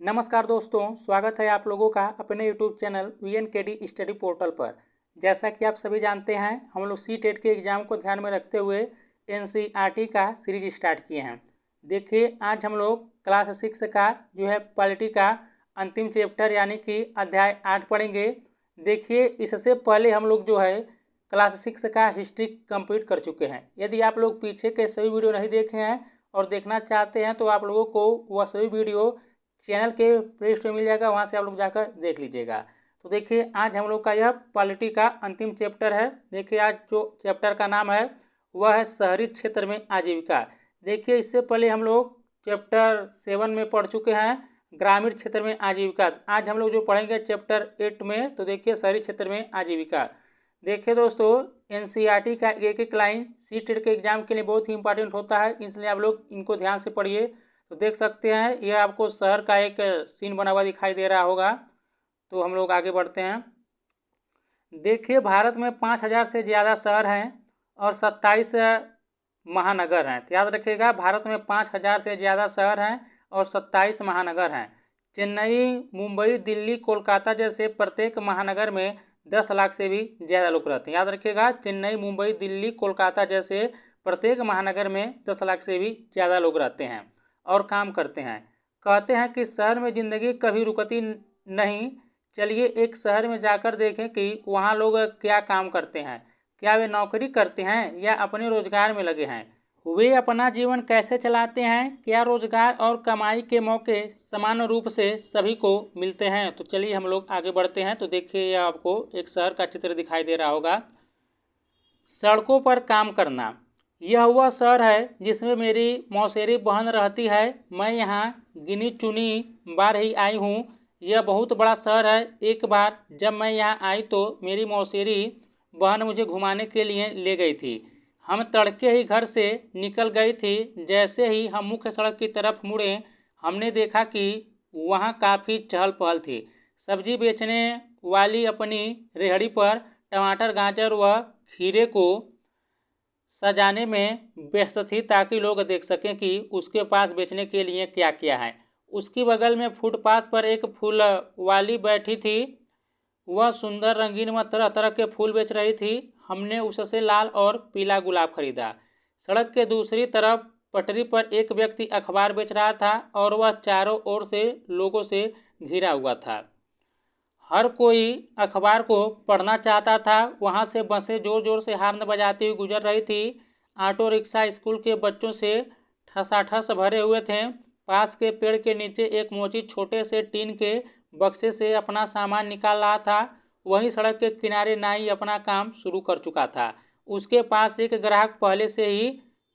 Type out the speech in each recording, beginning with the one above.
नमस्कार दोस्तों, स्वागत है आप लोगों का अपने YouTube channel VNKD study portal पर। जैसा कि आप सभी जानते हैं, हम लोग सी-टेट के एग्ज़ाम को ध्यान में रखते हुए NCERT का सीरीज स्टार्ट किए हैं। देखिए, आज हम लोग क्लास 6 का जो है पॉलिटी का अंतिम चैप्टर यानी कि अध्याय 8 पढ़ेंगे। देखिए, इससे पहले हम लोग जो है क्लास 6 का हिस्ट्री कंप्लीट कर चुके हैं। यदि आप लोग पीछे के सभी वीडियो नहीं देखे हैं और देखना चाहते हैं तो आप लोगों को वह सभी वीडियो चैनल के प्ले स्टोर मिल जाएगा, वहाँ से आप लोग जाकर देख लीजिएगा। तो देखिए, आज हम लोग का यह पॉलिटी का अंतिम चैप्टर है। देखिए, आज जो चैप्टर का नाम है वह है शहरी क्षेत्र में आजीविका। देखिए, इससे पहले हम लोग चैप्टर 7 में पढ़ चुके हैं ग्रामीण क्षेत्र में आजीविका। आज हम लोग जो पढ़ेंगे चैप्टर 8 में, तो देखिए शहरी क्षेत्र में आजीविका। देखिए दोस्तों, NCERT का एक एक लाइन सी-टेट के एग्जाम के लिए बहुत ही इंपॉर्टेंट होता है, इसलिए आप लोग इनको ध्यान से पढ़िए। तो देख सकते हैं, यह आपको शहर का एक सीन बना हुआ दिखाई दे रहा होगा। तो हम लोग आगे बढ़ते हैं। देखिए, भारत में 5000 से ज़्यादा शहर हैं और 27 महानगर हैं। तो याद रखिएगा, भारत में 5000 से ज़्यादा शहर हैं और 27 महानगर हैं। चेन्नई, मुंबई, दिल्ली, कोलकाता जैसे प्रत्येक महानगर में 10 लाख से भी ज़्यादा लोग रहते हैं। याद रखिएगा, चेन्नई, मुंबई, दिल्ली, कोलकाता जैसे प्रत्येक महानगर में 10 लाख से भी ज़्यादा लोग रहते हैं और काम करते हैं। कहते हैं कि शहर में ज़िंदगी कभी रुकती नहीं। चलिए एक शहर में जाकर देखें कि वहाँ लोग क्या काम करते हैं। क्या वे नौकरी करते हैं या अपने रोजगार में लगे हैं? वे अपना जीवन कैसे चलाते हैं? क्या रोजगार और कमाई के मौके समान रूप से सभी को मिलते हैं? तो चलिए हम लोग आगे बढ़ते हैं। तो देखिए, यह आपको एक शहर का चित्र दिखाई दे रहा होगा। सड़कों पर काम करना। यह वह शहर है जिसमें मेरी मौसेरी बहन रहती है। मैं यहाँ गिनी चुनी बार ही आई हूँ। यह बहुत बड़ा शहर है। एक बार जब मैं यहाँ आई तो मेरी मौसेरी बहन मुझे घुमाने के लिए ले गई थी। हम तड़के ही घर से निकल गई थी। जैसे ही हम मुख्य सड़क की तरफ मुड़े, हमने देखा कि वहाँ काफ़ी चहल पहल थी। सब्जी बेचने वाली अपनी रेहड़ी पर टमाटर, गाजर व खीरे को सजाने में व्यस्त थी ताकि लोग देख सकें कि उसके पास बेचने के लिए क्या क्या है। उसकी बगल में फुटपाथ पर एक फूल वाली बैठी थी। वह सुंदर, रंगीन व तरह तरह के फूल बेच रही थी। हमने उससे लाल और पीला गुलाब खरीदा। सड़क के दूसरी तरफ पटरी पर एक व्यक्ति अखबार बेच रहा था और वह चारों ओर से लोगों से घिरा हुआ था। हर कोई अखबार को पढ़ना चाहता था। वहाँ से बसें जोर जोर से हार्न बजाती हुई गुजर रही थी। ऑटो रिक्शा स्कूल के बच्चों से ठसाठस भरे हुए थे। पास के पेड़ के नीचे एक मोची छोटे से टीन के बक्से से अपना सामान निकाल रहा था। वहीं सड़क के किनारे नाई अपना काम शुरू कर चुका था। उसके पास एक ग्राहक पहले से ही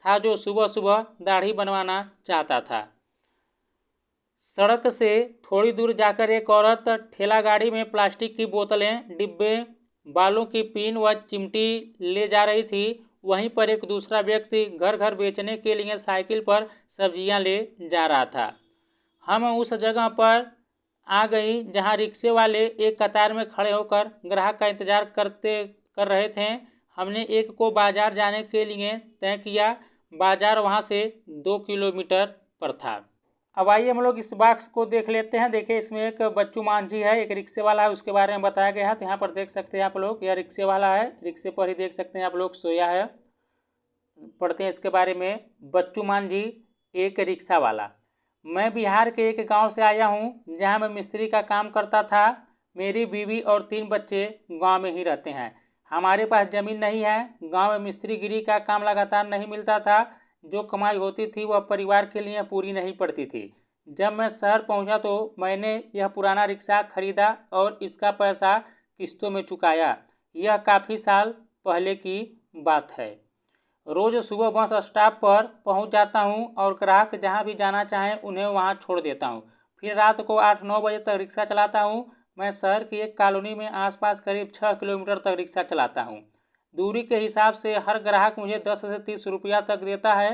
था जो सुबह सुबह दाढ़ी बनवाना चाहता था। सड़क से थोड़ी दूर जाकर एक औरत ठेला गाड़ी में प्लास्टिक की बोतलें, डिब्बे, बालों की पिन व चिमटी ले जा रही थी। वहीं पर एक दूसरा व्यक्ति घर घर बेचने के लिए साइकिल पर सब्जियां ले जा रहा था। हम उस जगह पर आ गई जहां रिक्शे वाले एक कतार में खड़े होकर ग्राहक का इंतजार कर रहे थे। हमने एक को बाजार जाने के लिए तय किया। बाजार वहां से 2 किलोमीटर पर था। अब आइए हम लोग इस बॉक्स को देख लेते हैं। देखिए, इसमें एक बच्चू मांझी है, एक रिक्शे वाला है, उसके बारे में बताया गया है। तो यहाँ पर देख सकते हैं आप लोग, यह रिक्शे वाला है। रिक्शे पर ही देख सकते हैं आप लोग सोया है। पढ़ते हैं इसके बारे में। बच्चू मांझी एक रिक्शा वाला। मैं बिहार के एक गांव से आया हूं जहां मैं मिस्त्री का काम करता था। मेरी बीवी और 3 बच्चे गांव में ही रहते हैं। हमारे पास ज़मीन नहीं है। गांव में मिस्त्रीगिरी का काम लगातार नहीं मिलता था। जो कमाई होती थी वह परिवार के लिए पूरी नहीं पड़ती थी। जब मैं शहर पहुंचा तो मैंने यह पुराना रिक्शा खरीदा और इसका पैसा किस्तों में चुकाया। यह काफ़ी साल पहले की बात है। रोज़ सुबह बस स्टॉप पर पहुंच जाता हूं और ग्राहक जहां भी जाना चाहें उन्हें वहां छोड़ देता हूं। फिर रात को 8-9 बजे तक रिक्शा चलाता हूं। मैं शहर की एक कॉलोनी में आसपास करीब 6 किलोमीटर तक रिक्शा चलाता हूं। दूरी के हिसाब से हर ग्राहक मुझे 10 से 30 रुपया तक देता है।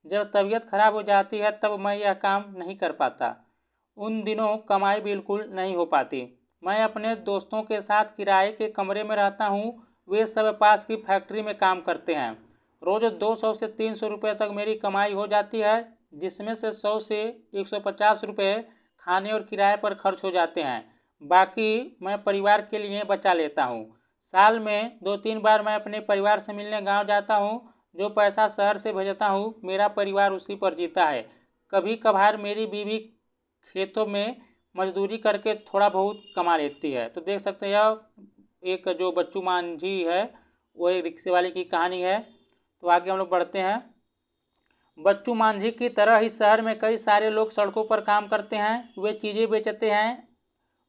जब तबीयत खराब हो जाती है तब मैं यह काम नहीं कर पाता। उन दिनों कमाई बिल्कुल नहीं हो पाती। मैं अपने दोस्तों के साथ किराए के कमरे में रहता हूँ। वे सब पास की फैक्ट्री में काम करते हैं। रोज़ 200 से 300 रुपये तक मेरी कमाई हो जाती है, जिसमें से 100 से 150 रुपये खाने और किराए पर खर्च हो जाते हैं, बाकी मैं परिवार के लिए बचा लेता हूँ। साल में 2-3 बार मैं अपने परिवार से मिलने गांव जाता हूँ। जो पैसा शहर से भेजता हूँ मेरा परिवार उसी पर जीता है। कभी कभार मेरी बीवी खेतों में मजदूरी करके थोड़ा बहुत कमा लेती है। तो देख सकते हैं यह एक जो बच्चू मांझी है वो एक रिक्शे वाले की कहानी है। तो आगे हम लोग बढ़ते हैं। बच्चू मांझी की तरह ही शहर में कई सारे लोग सड़कों पर काम करते हैं। वे चीज़ें बेचते हैं,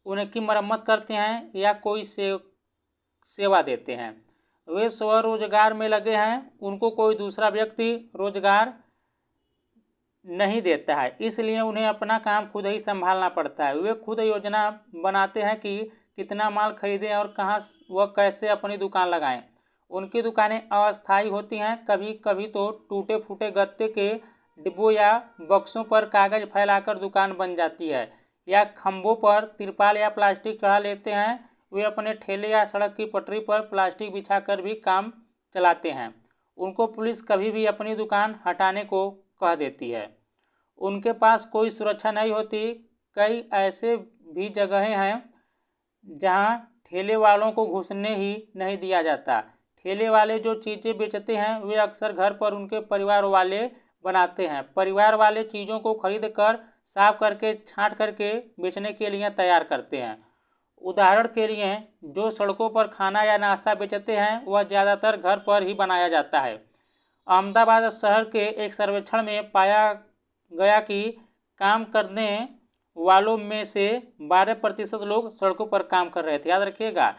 उनकी मरम्मत करते हैं या कोई सेवा देते हैं। वे स्वरोजगार में लगे हैं, उनको कोई दूसरा व्यक्ति रोजगार नहीं देता है, इसलिए उन्हें अपना काम खुद ही संभालना पड़ता है। वे खुद योजना बनाते हैं कि कितना माल खरीदें और कहाँ व कैसे अपनी दुकान लगाएं। उनकी दुकानें अस्थायी होती हैं, कभी कभी तो टूटे फूटे गत्ते के डिब्बों या बक्सों पर कागज फैलाकर दुकान बन जाती है, या खंभों पर तिरपाल या प्लास्टिक चढ़ा लेते हैं। वे अपने ठेले या सड़क की पटरी पर प्लास्टिक बिछाकर भी काम चलाते हैं। उनको पुलिस कभी भी अपनी दुकान हटाने को कह देती है। उनके पास कोई सुरक्षा नहीं होती। कई ऐसे भी जगहें हैं जहां ठेले वालों को घुसने ही नहीं दिया जाता। ठेले वाले जो चीज़ें बेचते हैं वे अक्सर घर पर उनके परिवार वाले बनाते हैं। परिवार वाले चीज़ों को खरीद कर साफ करके छांट करके बेचने के लिए तैयार करते हैं। उदाहरण के लिए जो सड़कों पर खाना या नाश्ता बेचते हैं वह ज़्यादातर घर पर ही बनाया जाता है। अहमदाबाद शहर के एक सर्वेक्षण में पाया गया कि काम करने वालों में से 12% लोग सड़कों पर काम कर रहे थे। याद रखिएगा,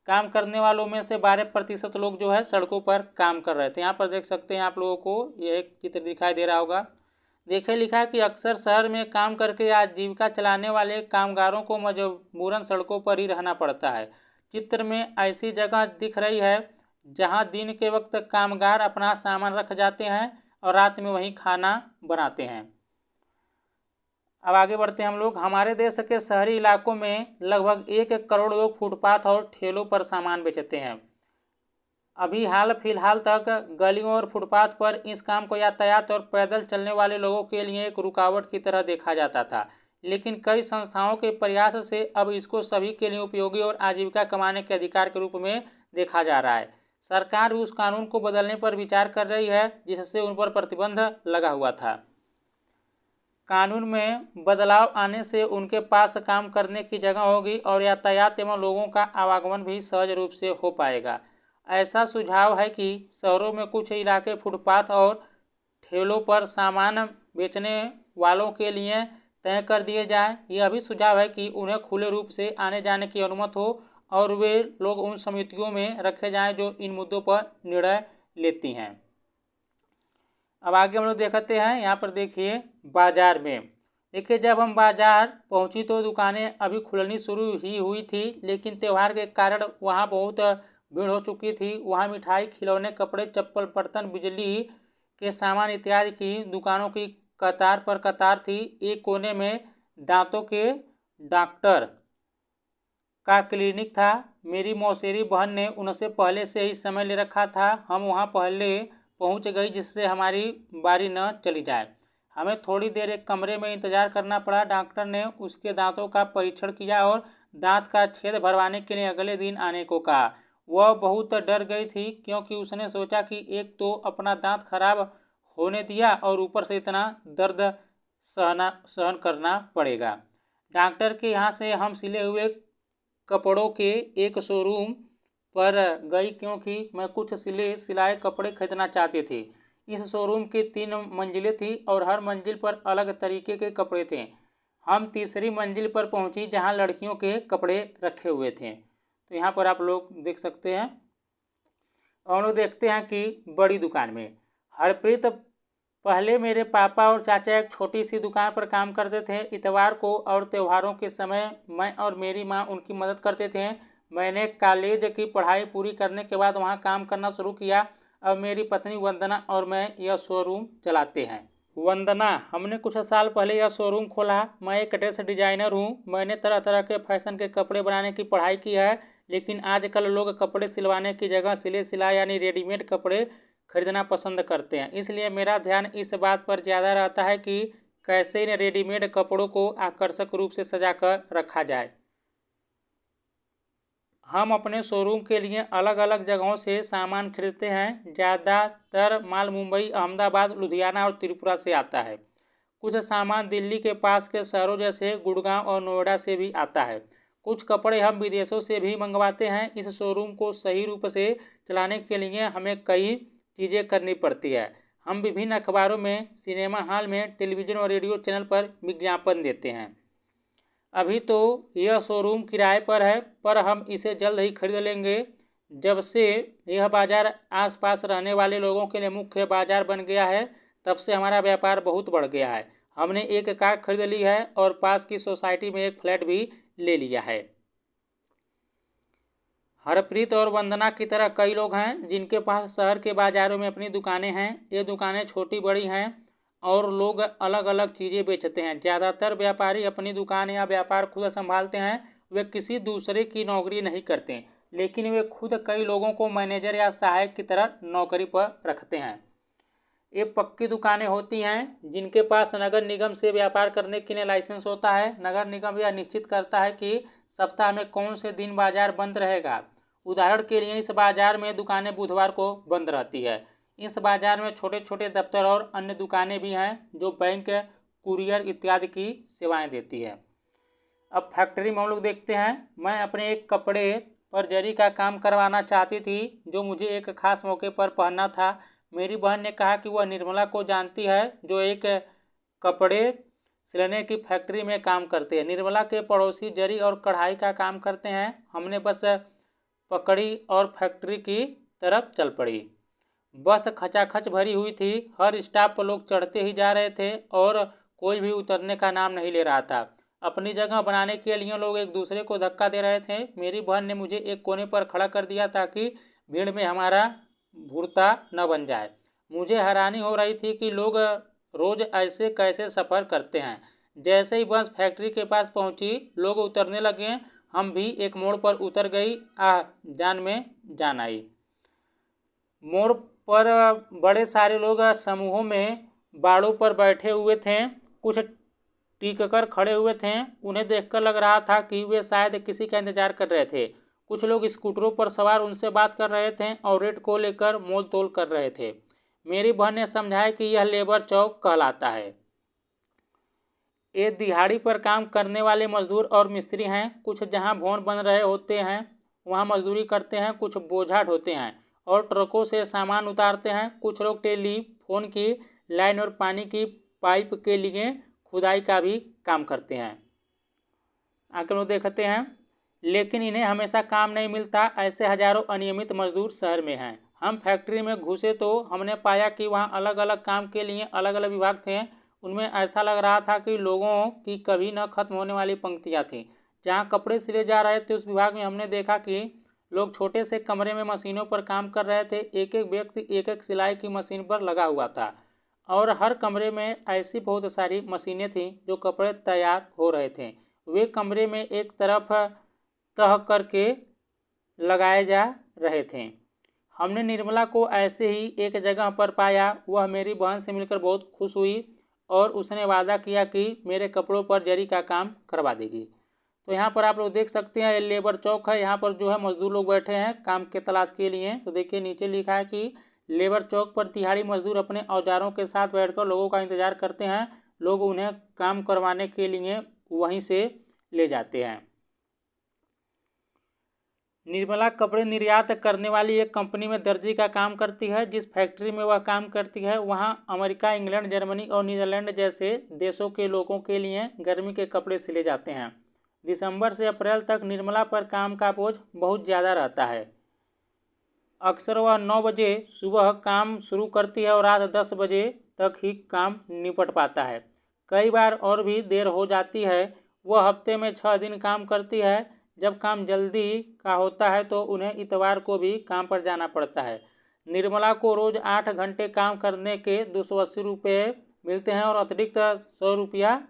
काम करने वालों में से 12% लोग जो है सड़कों पर काम कर रहे थे। यहाँ पर देख सकते हैं आप लोगों को यह एक चित्र दिखाई दे रहा होगा। देखिए लिखा है कि अक्सर शहर में काम करके आजीविका चलाने वाले कामगारों को मजबूरन सड़कों पर ही रहना पड़ता है। चित्र में ऐसी जगह दिख रही है जहां दिन के वक्त कामगार अपना सामान रख जाते हैं और रात में वहीं खाना बनाते हैं। अब आगे बढ़ते हैं हम लोग। हमारे देश के शहरी इलाकों में लगभग 1 करोड़ लोग फुटपाथ और ठेलों पर सामान बेचते हैं। अभी हाल फिलहाल तक गलियों और फुटपाथ पर इस काम को यातायात और पैदल चलने वाले लोगों के लिए एक रुकावट की तरह देखा जाता था, लेकिन कई संस्थाओं के प्रयास से अब इसको सभी के लिए उपयोगी और आजीविका कमाने के अधिकार के रूप में देखा जा रहा है। सरकार भी उस कानून को बदलने पर विचार कर रही है जिससे उन पर प्रतिबंध लगा हुआ था। कानून में बदलाव आने से उनके पास काम करने की जगह होगी और यातायात एवं लोगों का आवागमन भी सहज रूप से हो पाएगा। ऐसा सुझाव है कि शहरों में कुछ इलाके फुटपाथ और ठेलों पर सामान बेचने वालों के लिए तय कर दिए जाएं। यह भी सुझाव है कि उन्हें खुले रूप से आने जाने की अनुमति हो और वे लोग उन समितियों में रखे जाएं जो इन मुद्दों पर निर्णय लेती हैं। अब आगे हम लोग देखते हैं। यहाँ पर देखिए बाजार में, देखिए जब हम बाजार पहुँची तो दुकानें अभी खुलनी शुरू ही हुई थी, लेकिन त्यौहार के कारण वहाँ बहुत भीड़ हो चुकी थी। वहाँ मिठाई, खिलौने, कपड़े, चप्पल, बर्तन, बिजली के सामान इत्यादि की दुकानों की कतार पर कतार थी। एक कोने में दांतों के डॉक्टर का क्लिनिक था। मेरी मौसेरी बहन ने उनसे पहले से ही समय ले रखा था। हम वहाँ पहले पहुँच गई जिससे हमारी बारी न चली जाए। हमें थोड़ी देर एक कमरे में इंतज़ार करना पड़ा। डॉक्टर ने उसके दांतों का परीक्षण किया और दांत का छेद भरवाने के लिए अगले दिन आने को कहा। वह बहुत डर गई थी क्योंकि उसने सोचा कि एक तो अपना दांत खराब होने दिया और ऊपर से इतना दर्द सहन करना पड़ेगा। डॉक्टर के यहाँ से हम सिले हुए कपड़ों के एक शोरूम पर गई क्योंकि मैं कुछ सिलाए कपड़े खरीदना चाहती थी। इस शोरूम की 3 मंजिलें थी और हर मंजिल पर अलग तरीके के कपड़े थे। हम तीसरी मंजिल पर पहुंची जहां लड़कियों के कपड़े रखे हुए थे। तो यहाँ पर आप लोग देख सकते हैं। और लोग देखते हैं कि बड़ी दुकान में हरप्रीत पहले मेरे पापा और चाचा एक छोटी सी दुकान पर काम करते थे। इतवार को और त्योहारों के समय मैं और मेरी माँ उनकी मदद करते थे। मैंने कॉलेज की पढ़ाई पूरी करने के बाद वहाँ काम करना शुरू किया। अब मेरी पत्नी वंदना और मैं यह शोरूम चलाते हैं। वंदना, हमने कुछ साल पहले यह शोरूम खोला। मैं एक ड्रेस डिजाइनर हूँ। मैंने तरह तरह के फैशन के कपड़े बनाने की पढ़ाई की है, लेकिन आजकल लोग कपड़े सिलवाने की जगह सिलाई यानी रेडीमेड कपड़े खरीदना पसंद करते हैं। इसलिए मेरा ध्यान इस बात पर ज़्यादा रहता है कि कैसे इन रेडीमेड कपड़ों को आकर्षक रूप से सजाकर रखा जाए। हम अपने शोरूम के लिए अलग अलग जगहों से सामान खरीदते हैं। ज़्यादातर माल मुंबई, अहमदाबाद, लुधियाना और त्रिपुरा से आता है। कुछ सामान दिल्ली के पास के शहरों जैसे गुड़गांव और नोएडा से भी आता है। कुछ कपड़े हम विदेशों से भी मंगवाते हैं। इस शोरूम को सही रूप से चलाने के लिए हमें कई चीज़ें करनी पड़ती है। हम विभिन्न अखबारों में, सिनेमा हॉल में, टेलीविज़न और रेडियो चैनल पर विज्ञापन देते हैं। अभी तो यह शोरूम किराए पर है, पर हम इसे जल्द ही खरीद लेंगे। जब से यह बाज़ार आसपास रहने वाले लोगों के लिए मुख्य बाज़ार बन गया है, तब से हमारा व्यापार बहुत बढ़ गया है। हमने एक कार खरीद ली है और पास की सोसाइटी में एक फ्लैट भी ले लिया है। हरप्रीत और वंदना की तरह कई लोग हैं जिनके पास शहर के बाज़ारों में अपनी दुकानें हैं। ये दुकानें छोटी बड़ी हैं और लोग अलग अलग चीज़ें बेचते हैं। ज़्यादातर व्यापारी अपनी दुकान या व्यापार खुद संभालते हैं। वे किसी दूसरे की नौकरी नहीं करते, लेकिन वे खुद कई लोगों को मैनेजर या सहायक की तरह नौकरी पर रखते हैं। ये पक्की दुकानें होती हैं जिनके पास नगर निगम से व्यापार करने के लिए लाइसेंस होता है। नगर निगम यह निश्चित करता है कि सप्ताह में कौन से दिन बाजार बंद रहेगा। उदाहरण के लिए इस बाजार में दुकानें बुधवार को बंद रहती है। इस बाजार में छोटे छोटे दफ्तर और अन्य दुकानें भी हैं जो बैंक, कुरियर इत्यादि की सेवाएं देती है। अब फैक्ट्री में हम लोग देखते हैं। मैं अपने एक कपड़े पर जरी का काम करवाना चाहती थी जो मुझे एक खास मौके पर पहनना था। मेरी बहन ने कहा कि वह निर्मला को जानती है जो एक कपड़े सिलने की फैक्ट्री में काम करते हैं। निर्मला के पड़ोसी जरी और कढ़ाई का काम करते हैं। हमने बस पकड़ी और फैक्ट्री की तरफ चल पड़ी। बस खचाखच भरी हुई थी। हर स्टॉप पर लोग चढ़ते ही जा रहे थे और कोई भी उतरने का नाम नहीं ले रहा था। अपनी जगह बनाने के लिए लोग एक दूसरे को धक्का दे रहे थे। मेरी बहन ने मुझे एक कोने पर खड़ा कर दिया ताकि भीड़ में हमारा भुड़ता न बन जाए। मुझे हैरानी हो रही थी कि लोग रोज़ ऐसे कैसे सफ़र करते हैं। जैसे ही बस फैक्ट्री के पास पहुंची, लोग उतरने लगे। हम भी एक मोड़ पर उतर गई। जान में जान आई। मोड़ पर बड़े सारे लोग समूहों में बाड़ों पर बैठे हुए थे। कुछ टिक कर खड़े हुए थे। उन्हें देखकर लग रहा था कि वे शायद किसी का इंतजार कर रहे थे। कुछ लोग स्कूटरों पर सवार उनसे बात कर रहे थे और रेट को लेकर मोल तोल कर रहे थे। मेरी बहन ने समझाया कि यह लेबर चौक कहलाता है। ये दिहाड़ी पर काम करने वाले मजदूर और मिस्त्री हैं। कुछ जहां भवन बन रहे होते हैं वहां मजदूरी करते हैं, कुछ बोझा ढोते हैं और ट्रकों से सामान उतारते हैं। कुछ लोग टेलीफोन की लाइन और पानी की पाइप के लिए खुदाई का भी काम करते हैं। आगे लोग देखते हैं, लेकिन इन्हें हमेशा काम नहीं मिलता। ऐसे हजारों अनियमित मजदूर शहर में हैं। हम फैक्ट्री में घुसे तो हमने पाया कि वहाँ अलग अलग काम के लिए अलग अलग विभाग थे। उनमें ऐसा लग रहा था कि लोगों की कभी न खत्म होने वाली पंक्तियाँ थीं। जहाँ कपड़े सिले जा रहे थे उस विभाग में हमने देखा कि लोग छोटे से कमरे में मशीनों पर काम कर रहे थे। एक एक व्यक्ति एक एक सिलाई की मशीन पर लगा हुआ था और हर कमरे में ऐसी बहुत सारी मशीनें थीं जो कपड़े तैयार हो रहे थे। वे कमरे में एक तरफ तह करके लगाए जा रहे थे। हमने निर्मला को ऐसे ही एक जगह पर पाया। वह मेरी बहन से मिलकर बहुत खुश हुई और उसने वादा किया कि मेरे कपड़ों पर जरी का काम करवा देगी। तो यहाँ पर आप लोग देख सकते हैं, ये लेबर चौक है। यहाँ पर जो है मजदूर लोग बैठे हैं काम के तलाश के लिए। तो देखिए नीचे लिखा है कि लेबर चौक पर दिहाड़ी मजदूर अपने औजारों के साथ बैठकर लोगों का इंतजार करते हैं। लोग उन्हें काम करवाने के लिए वहीं से ले जाते हैं। निर्मला कपड़े निर्यात करने वाली एक कंपनी में दर्जी का काम करती है। जिस फैक्ट्री में वह काम करती है वहां अमेरिका, इंग्लैंड, जर्मनी और नीदरलैंड जैसे देशों के लोगों के लिए गर्मी के कपड़े सिले जाते हैं। दिसंबर से अप्रैल तक निर्मला पर काम का बोझ बहुत ज़्यादा रहता है। अक्सर वह 9 बजे सुबह काम शुरू करती है और रात 10 बजे तक ही काम निपट पाता है। कई बार और भी देर हो जाती है। वह हफ्ते में 6 दिन काम करती है। जब काम जल्दी का होता है तो उन्हें इतवार को भी काम पर जाना पड़ता है। निर्मला को रोज़ 8 घंटे काम करने के 280 रुपये मिलते हैं और अतिरिक्त 100 रुपया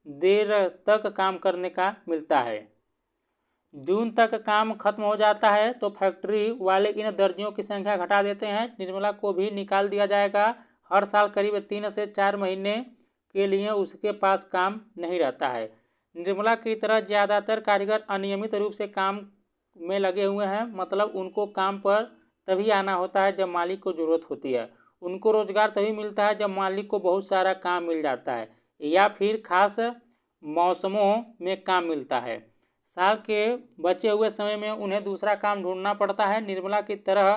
देर तक काम करने का मिलता है। जून तक काम खत्म हो जाता है तो फैक्ट्री वाले इन दर्जियों की संख्या घटा देते हैं। निर्मला को भी निकाल दिया जाएगा। हर साल करीब 3 से 4 महीने के लिए उसके पास काम नहीं रहता है। निर्मला की तरह ज़्यादातर कारीगर अनियमित रूप से काम में लगे हुए हैं, मतलब उनको काम पर तभी आना होता है जब मालिक को ज़रूरत होती है। उनको रोज़गार तभी मिलता है जब मालिक को बहुत सारा काम मिल जाता है या फिर खास मौसमों में काम मिलता है। साल के बचे हुए समय में उन्हें दूसरा काम ढूंढना पड़ता है। निर्मला की तरह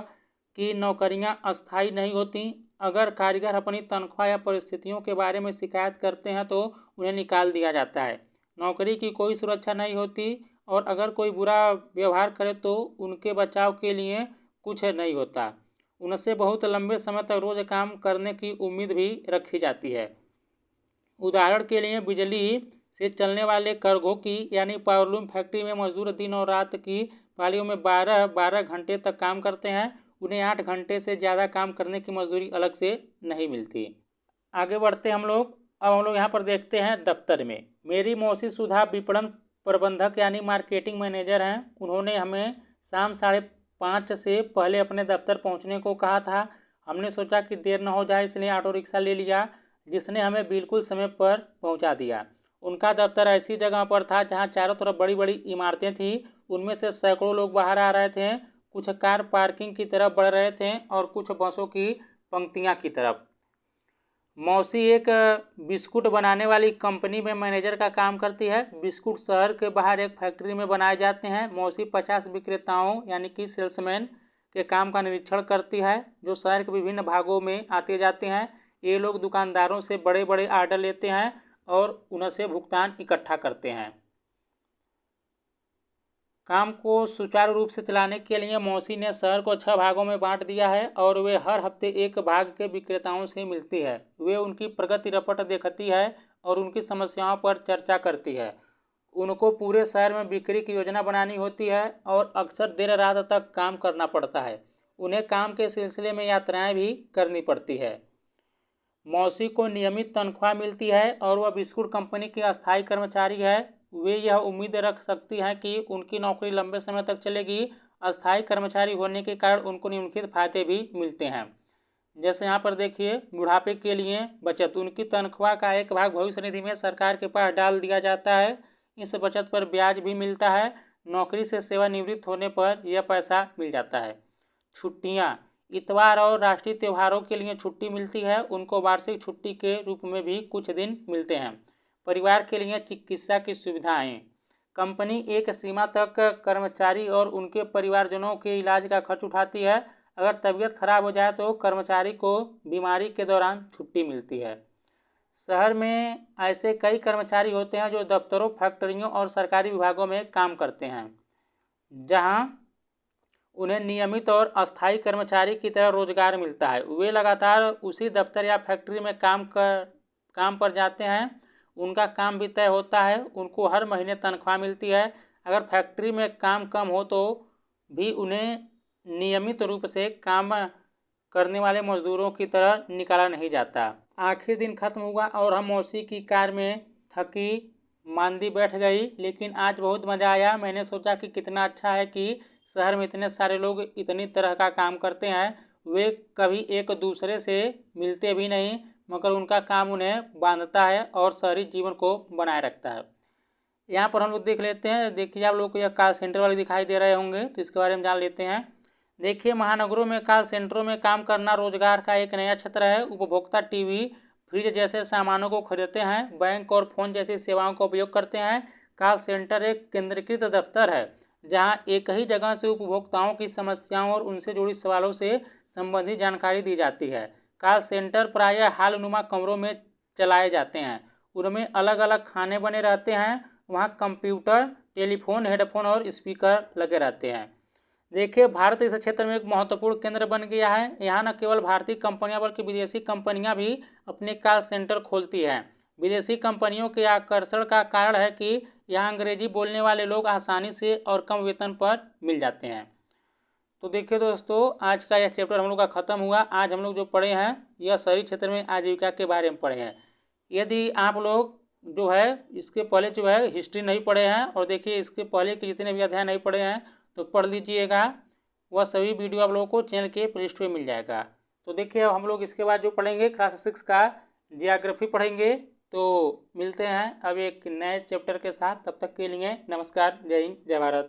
की नौकरियां अस्थायी नहीं होती। अगर कारीगर अपनी तनख्वाह या परिस्थितियों के बारे में शिकायत करते हैं तो उन्हें निकाल दिया जाता है। नौकरी की कोई सुरक्षा नहीं होती और अगर कोई बुरा व्यवहार करे तो उनके बचाव के लिए कुछ नहीं होता। उनसे बहुत लंबे समय तक रोज़ काम करने की उम्मीद भी रखी जाती है। उदाहरण के लिए बिजली से चलने वाले करघों की यानी पावरलूम फैक्ट्री में मजदूर दिन और रात की पालियों में 12-12 घंटे तक काम करते हैं। उन्हें 8 घंटे से ज़्यादा काम करने की मजदूरी अलग से नहीं मिलती। आगे बढ़ते हम लोग। अब हम लोग यहाँ पर देखते हैं दफ्तर में। मेरी मौसी सुधा विपणन प्रबंधक यानी मार्केटिंग मैनेजर हैं। उन्होंने हमें शाम 5:30 से पहले अपने दफ्तर पहुँचने को कहा था। हमने सोचा कि देर न हो जाए, इसलिए ऑटो रिक्शा ले लिया, जिसने हमें बिल्कुल समय पर पहुंचा दिया। उनका दफ्तर ऐसी जगह पर था जहां चारों तरफ बड़ी बड़ी इमारतें थीं। उनमें से सैकड़ों लोग बाहर आ रहे थे, कुछ कार पार्किंग की तरफ बढ़ रहे थे और कुछ बसों की पंक्तियां की तरफ। मौसी एक बिस्कुट बनाने वाली कंपनी में मैनेजर का काम करती है। बिस्कुट शहर के बाहर एक फैक्ट्री में बनाए जाते हैं। मौसी 50 विक्रेताओं यानी कि सेल्समैन के काम का निरीक्षण करती है जो शहर के विभिन्न भागों में आते जाते हैं। ये लोग दुकानदारों से बड़े बड़े आर्डर लेते हैं और उनसे भुगतान इकट्ठा करते हैं। काम को सुचारू रूप से चलाने के लिए मौसी ने शहर को 6 भागों में बांट दिया है और वे हर हफ्ते एक भाग के विक्रेताओं से मिलती है। वे उनकी प्रगति रिपोर्ट देखती है और उनकी समस्याओं पर चर्चा करती है। उनको पूरे शहर में बिक्री की योजना बनानी होती है और अक्सर देर रात तक काम करना पड़ता है। उन्हें काम के सिलसिले में यात्राएं भी करनी पड़ती है। मौसी को नियमित तनख्वाह मिलती है और वह बिस्कुट कंपनी की अस्थायी कर्मचारी है। वे यह उम्मीद रख सकती हैं कि उनकी नौकरी लंबे समय तक चलेगी। अस्थायी कर्मचारी होने के कारण उनको निम्नलिखित फायदे भी मिलते हैं। जैसे यहाँ पर देखिए, बुढ़ापे के लिए बचत। उनकी तनख्वाह का एक भाग भविष्य निधि में सरकार के पास डाल दिया जाता है। इस बचत पर ब्याज भी मिलता है। नौकरी से सेवानिवृत्त होने पर यह पैसा मिल जाता है। छुट्टियाँ, इतवार और राष्ट्रीय त्योहारों के लिए छुट्टी मिलती है। उनको वार्षिक छुट्टी के रूप में भी कुछ दिन मिलते हैं। परिवार के लिए चिकित्सा की सुविधाएं। कंपनी एक सीमा तक कर्मचारी और उनके परिवारजनों के इलाज का खर्च उठाती है। अगर तबीयत खराब हो जाए तो कर्मचारी को बीमारी के दौरान छुट्टी मिलती है। शहर में ऐसे कई कर्मचारी होते हैं जो दफ्तरों, फैक्ट्रियों और सरकारी विभागों में काम करते हैं, जहां उन्हें नियमित और अस्थायी कर्मचारी की तरह रोजगार मिलता है। वे लगातार उसी दफ्तर या फैक्ट्री में काम पर जाते हैं। उनका काम भी तय होता है। उनको हर महीने तनख्वाह मिलती है। अगर फैक्ट्री में काम कम हो तो भी उन्हें नियमित रूप से काम करने वाले मजदूरों की तरह निकाला नहीं जाता। आखिर दिन खत्म हुआ और हम मौसी की कार में थकी मांदी बैठ गई, लेकिन आज बहुत मज़ा आया। मैंने सोचा कि कितना अच्छा है कि शहर में इतने सारे लोग इतनी तरह का काम करते हैं। वे कभी एक दूसरे से मिलते भी नहीं, मगर उनका काम उन्हें बांधता है और शहरी जीवन को बनाए रखता है। यहाँ पर हम लोग देख लेते हैं। देखिए, आप लोग को यह कॉल सेंटर वाले दिखाई दे रहे होंगे, तो इसके बारे में जान लेते हैं। देखिए, महानगरों में कॉल सेंटरों में काम करना रोजगार का एक नया क्षेत्र है। उपभोक्ता टीवी, फ्रिज जैसे सामानों को खरीदते हैं, बैंक और फ़ोन जैसी सेवाओं का उपयोग करते हैं। कॉल सेंटर एक केंद्रीकृत दफ्तर है जहां एक ही जगह से उपभोक्ताओं की समस्याओं और उनसे जुड़ी सवालों से संबंधित जानकारी दी जाती है। कॉल सेंटर प्रायः हालनुमा कमरों में चलाए जाते हैं। उनमें अलग अलग खाने बने रहते हैं। वहां कंप्यूटर, टेलीफोन, हेडफोन और स्पीकर लगे रहते हैं। देखिए, भारत इस क्षेत्र में एक महत्वपूर्ण केंद्र बन गया है। यहाँ न केवल भारतीय कंपनियां बल्कि विदेशी कंपनियां भी अपने कॉल सेंटर खोलती हैं। विदेशी कंपनियों के आकर्षण का कारण है कि यहाँ अंग्रेजी बोलने वाले लोग आसानी से और कम वेतन पर मिल जाते हैं। तो देखिए दोस्तों, आज का यह चैप्टर हम लोग का ख़त्म हुआ। आज हम लोग जो पढ़े हैं यह शहरी क्षेत्र में आजीविका के बारे में पढ़े हैं। यदि आप लोग जो है इसके पहले जो है हिस्ट्री नहीं पढ़े हैं और देखिए इसके पहले के जितने भी अध्याय नहीं पढ़े हैं तो पढ़ लीजिएगा। वह सभी वीडियो आप लोगों को चैनल के प्लेलिस्ट में मिल जाएगा। तो देखिए, अब हम लोग इसके बाद जो पढ़ेंगे क्लास 6 का जियोग्राफी पढ़ेंगे। तो मिलते हैं अब एक नए चैप्टर के साथ, तब तक के लिए नमस्कार, जय हिंद, जय भारत।